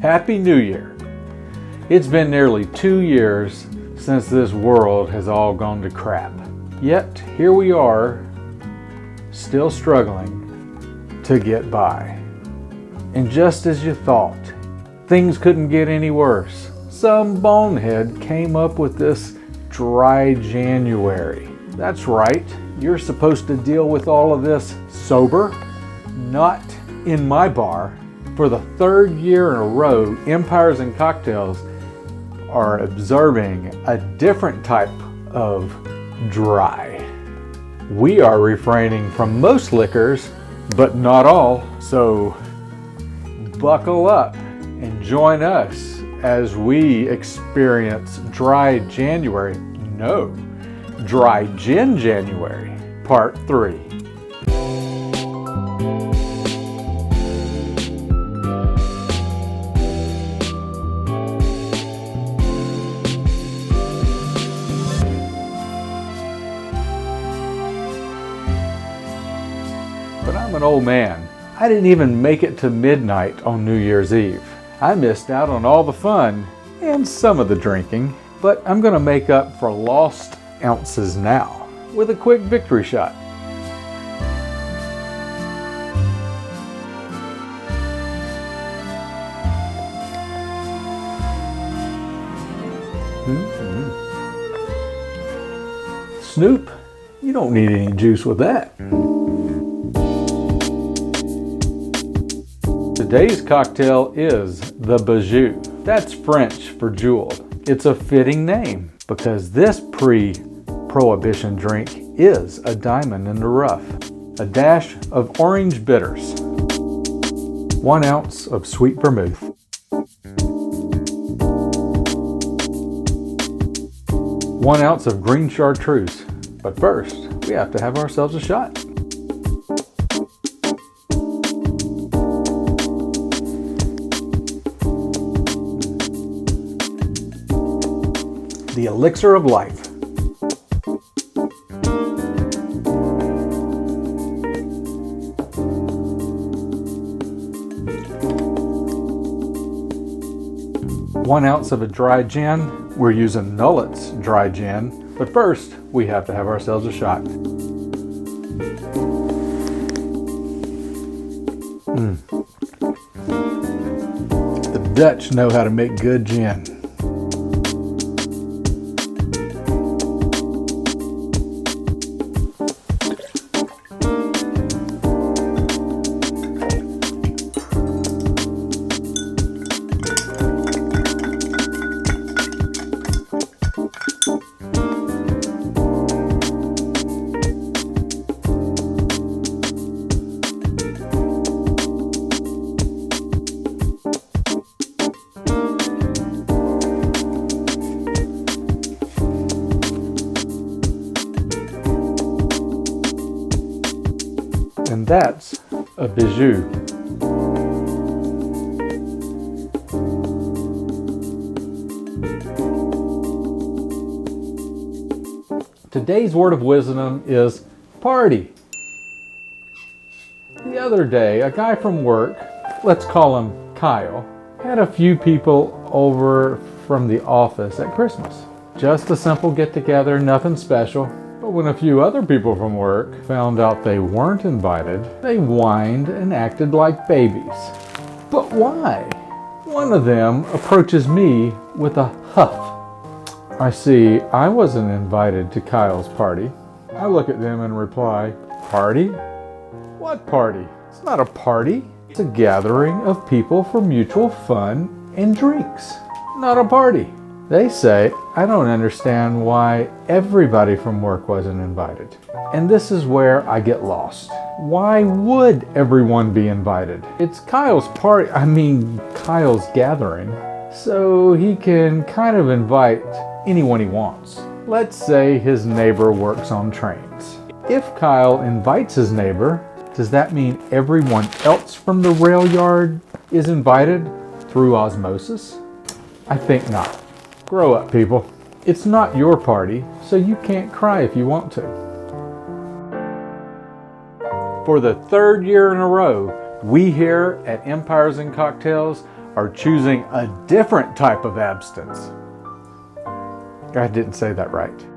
Happy New Year! It's been nearly 2 years since this world has all gone to crap. Yet here we are, still struggling to get by. And just as you thought, things couldn't get any worse, some bonehead came up with this dry January. That's right, you're supposed to deal with all of this sober, not in my bar. For the 3rd year in a row, Empires and Cocktails are observing a different type of dry. We are refraining from most liquors, but not all. So buckle up and join us as we experience Dry January. No, Dry Gin January, Part 3. But I'm an old man. I didn't even make it to midnight on New Year's Eve. I missed out on all the fun and some of the drinking, but I'm gonna make up for lost ounces now with a quick victory shot. Snoop, you don't need any juice with that. Today's cocktail is the Bijou. That's French for jewel. It's a fitting name because this pre-prohibition drink is a diamond in the rough. A dash of orange bitters. 1 ounce of sweet vermouth. 1 ounce of green chartreuse. But first, we have to have ourselves a shot. The elixir of life. One ounce of a dry gin. We're using Nullet's dry gin, but first we have to have ourselves a shot. The Dutch know how to make good gin. And that's a Bijou. Today's word of wisdom is party. The other day, a guy from work, let's call him Kyle, had a few people over from the office at Christmas. Just a simple get-together, nothing special. But when a few other people from work found out they weren't invited, they whined and acted like babies. But why? One of them approaches me with a huff. I see I wasn't invited to Kyle's party. I look at them and reply, "Party? What party? It's not a party. It's a gathering of people for mutual fun and drinks. Not a party." They say, I don't understand why everybody from work wasn't invited. And this is where I get lost. Why would everyone be invited? It's Kyle's party, Kyle's gathering, so he can kind of invite anyone he wants. Let's say his neighbor works on trains. If Kyle invites his neighbor, does that mean everyone else from the rail yard is invited through osmosis? I think not. Grow up, people. It's not your party, so you can't cry if you want to. For the 3rd year in a row, we here at Empires and Cocktails are choosing a different type of abstinence. I didn't say that right.